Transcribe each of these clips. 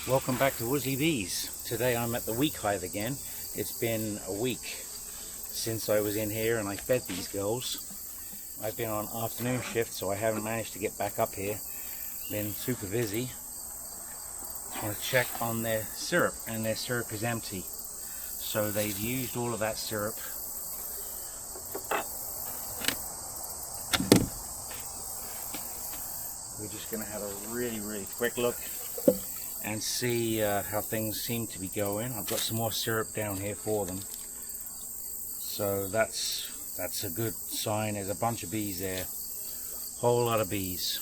Welcome back to Woolsey Bees. Today I'm at the week hive again. It's been a week since I was in here and I fed these girls. I've been on afternoon shift, so I haven't managed to get back up here. Been super busy. I want to check on their syrup, and their syrup is empty. So they've used all of that syrup. We're just going to have a really quick look and see how things seem to be going. I've got some more syrup down here for them, so that's a good sign. There's a bunch of bees there, whole lot of bees.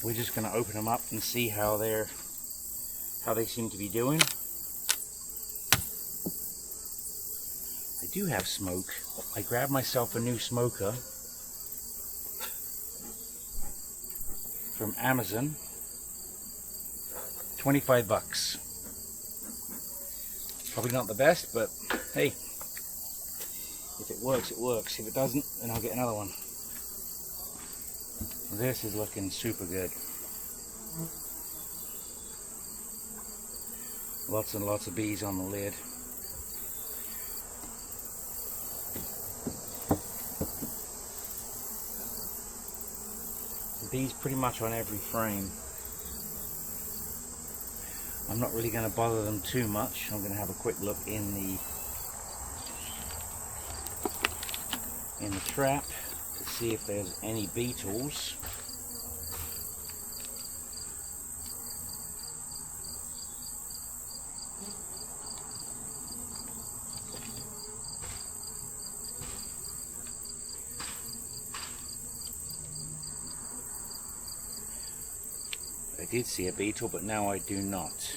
We're just going to open them up and see how they seem to be doing. I do have smoke. I grabbed myself a new smoker from Amazon. 25 bucks. Probably not the best, but hey, if it works, it works. If it doesn't, then I'll get another one. This is looking super good. Lots and lots of bees on the lid. Bees pretty much on every frame. I'm not really going to bother them too much. I'm going to have a quick look in the trap to see if there's any beetles. I did see a beetle, but now I do not.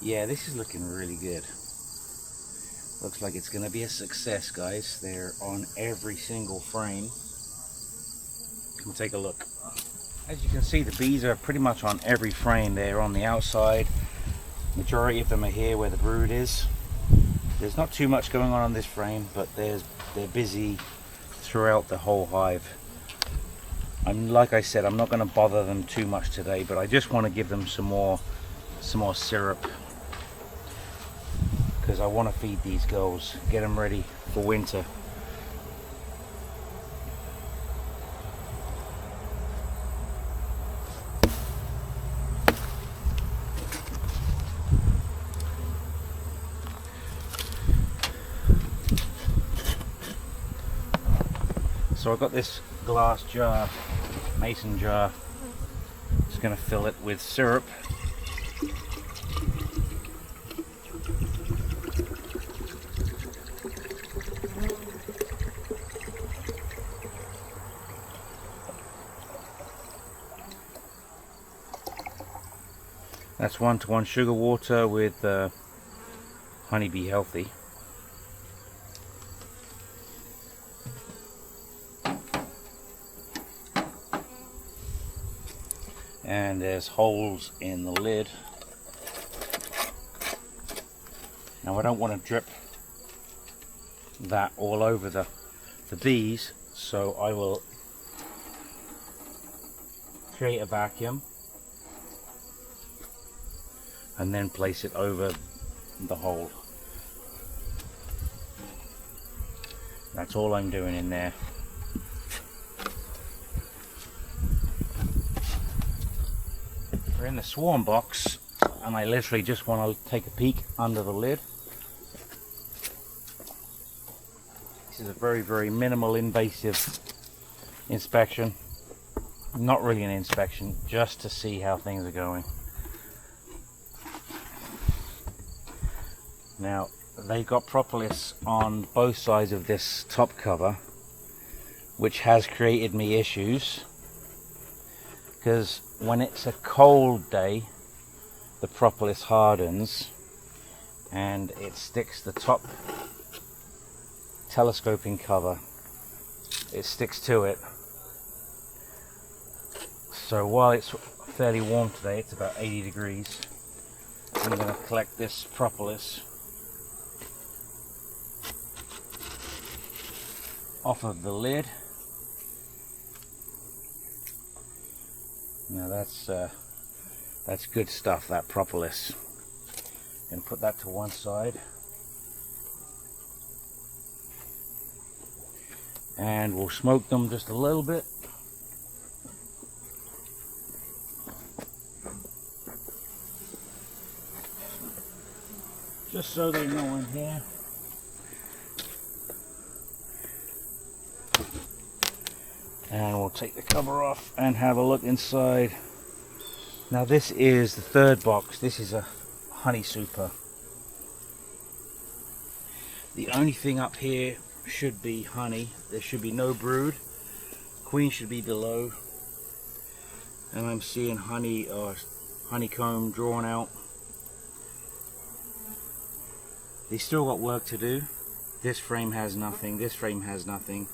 Yeah, this is looking really good. Looks like it's going to be a success, guys. They're on every single frame. Come take a look. As you can see, the bees are pretty much on every frame. They're on the outside. Majority of them are here where the brood is. There's not too much going on this frame, but they're busy throughout the whole hive. Like I said, I'm not going to bother them too much today, but I just want to give them some more syrup, because I want to feed these girls, get them ready for winter. So I've got this glass jar, mason jar. Just going to fill it with syrup. That's 1:1 sugar water with Honeybee Healthy. And there's holes in the lid. Now I don't want to drip that all over the bees, so I will create a vacuum and then place it over the hole. That's all I'm doing in there. We're in the swarm box, and I literally just want to take a peek under the lid. This is a very minimal invasive inspection. Not really an inspection, just to see how things are going. Now, they've got propolis on both sides of this top cover, which has created me issues, because when it's a cold day, the propolis hardens and it sticks the top telescoping cover. It sticks to it. So while it's fairly warm today, it's about 80 degrees, I'm going to collect this propolis off of the lid Now that's good stuff, that propolis. And put that to one side. And we'll smoke them just a little bit. Just so they know I'm here. And we'll take the cover off and have a look inside. Now this is the third box. This is a honey super. The only thing up here should be honey. There should be no brood. Queen should be below. And I'm seeing honey or honeycomb drawn out. They still got work to do. This frame has nothing. This frame has nothing.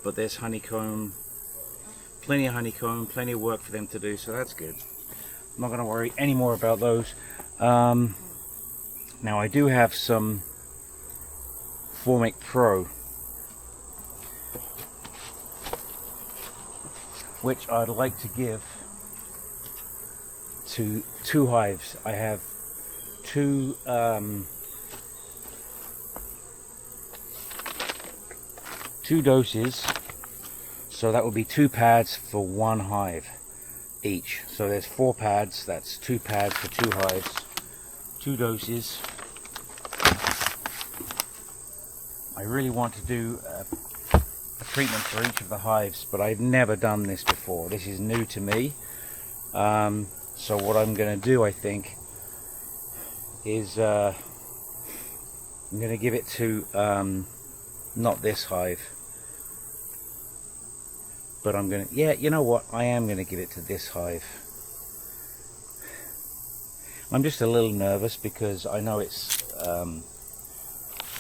But there's honeycomb. Plenty of honeycomb. Plenty of work for them to do. So that's good. I'm not going to worry any more about those. Now I do have some Formic Pro, which I'd like to give to 2 hives. I have 2 doses, so that would be 2 pads for 1 hive each. So there's 4 pads, that's 2 pads for 2 hives, 2 doses. I really want to do a treatment for each of the hives, but I've never done this before. This is new to me. So what I'm going to do, I think, is I'm going to give it to not this hive, but I'm going to, yeah, you know what, I am going to give it to this hive. I'm just a little nervous because I know it's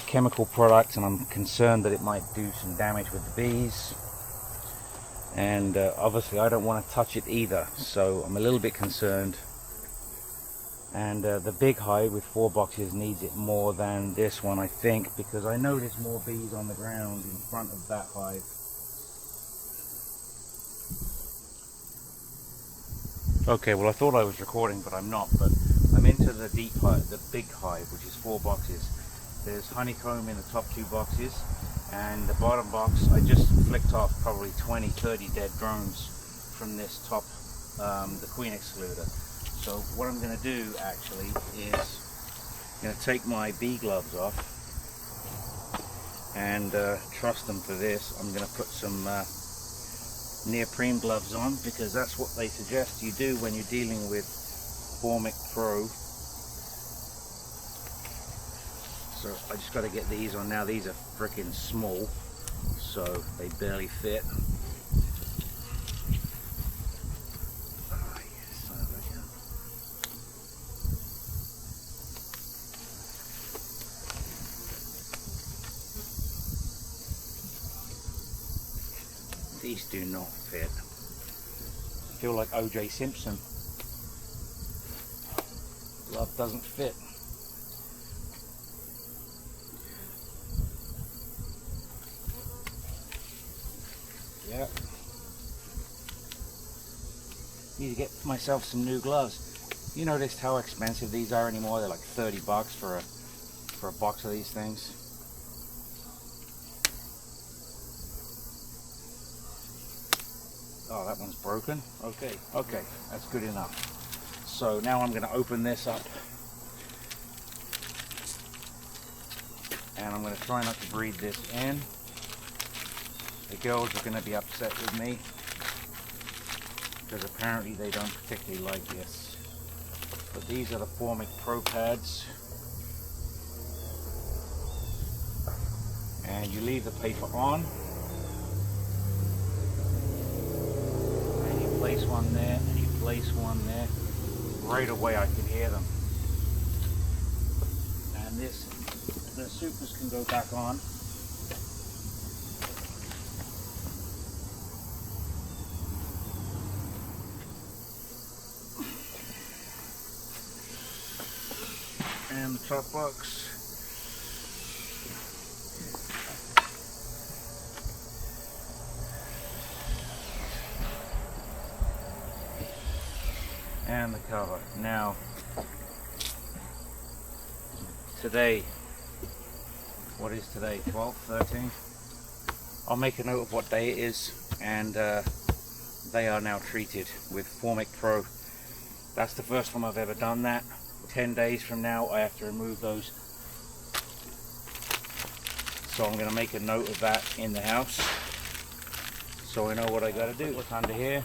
chemical product, and I'm concerned that it might do some damage with the bees, and obviously I don't want to touch it either, so I'm a little bit concerned. And the big hive with 4 boxes needs it more than this one, I think, because I know there's more bees on the ground in front of that hive. Okay, well I thought I was recording, but I'm not. But I'm into the deep hive, the big hive, which is 4 boxes. There's honeycomb in the top 2 boxes, and the bottom box, I just flicked off probably 20-30 dead drones from this top, the queen excluder. So what I'm going to do actually is I'm going to take my bee gloves off and trust them for this. I'm going to put some neoprene gloves on, because that's what they suggest you do when you're dealing with Formic Pro. So I just got to get these on now. These are freaking small, so they barely fit. Oh, yes, son of a gun. These do not fit. I feel like O.J. Simpson. Glove doesn't fit. Yeah. Need to get myself some new gloves. You noticed how expensive these are anymore? They're like 30 bucks for a box of these things. Oh, that one's broken. Okay, that's good enough. So now I'm going to open this up, and I'm going to try not to breathe this in. The girls are going to be upset with me because apparently they don't particularly like this. But these are the Formic Pro pads, and you leave the paper on. Place one there, and you place one there. Right away I can hear them. And this, the supers can go back on. And the top box. and the cover. Now, today, what is today? 12th, 13th? I'll make a note of what day it is, and they are now treated with Formic Pro. That's the first time I've ever done that. 10 days from now I have to remove those. So I'm going to make a note of that in the house, so I know what I got to do. Look under here,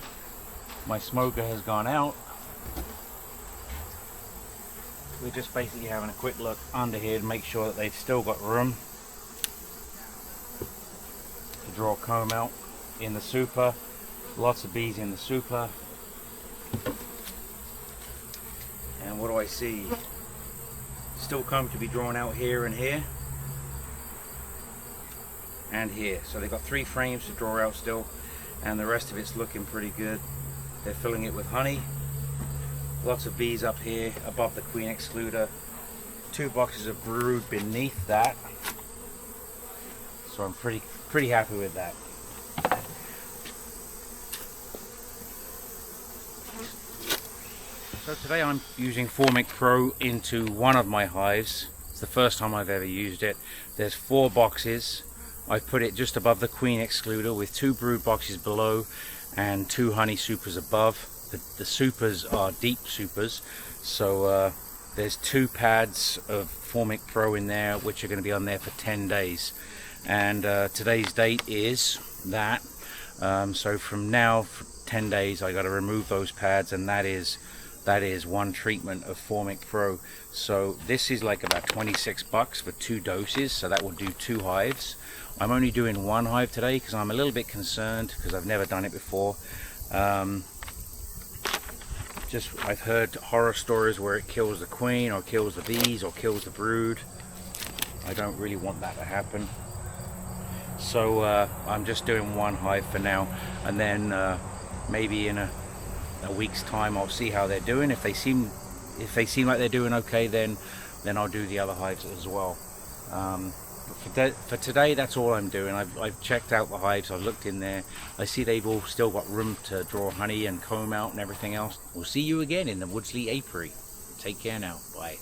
my smoker has gone out. We're just basically having a quick look under here to make sure that they've still got room to draw comb out in the super. Lots of bees in the super. And what do I see? Still comb to be drawn out here and here. And here. So they've got 3 frames to draw out still, and the rest of it's looking pretty good. They're filling it with honey. Lots of bees up here above the queen excluder. 2 boxes of brood beneath that. So I'm pretty happy with that. So today I'm using Formic Pro into one of my hives. It's the first time I've ever used it. There's 4 boxes. I've put it just above the queen excluder with 2 brood boxes below and 2 honey supers above. The supers are deep supers, so there's 2 pads of Formic Pro in there, which are going to be on there for 10 days. And today's date is that. So from now for 10 days I got to remove those pads, and that is 1 treatment of Formic Pro. So this is like about 26 bucks for 2 doses, so that will do 2 hives. I'm only doing 1 hive today because I'm a little bit concerned because I've never done it before. I've heard horror stories where it kills the queen or kills the bees or kills the brood. I don't really want that to happen. So I'm just doing 1 hive for now, and then maybe in a week's time I'll see how they're doing. If they seem like they're doing okay, then I'll do the other hives as well. For today, that's all I'm doing. I've checked out the hives. I've looked in there. I see they've all still got room to draw honey and comb out and everything else. We'll see you again in the Woodsley apiary. Take care now. Bye.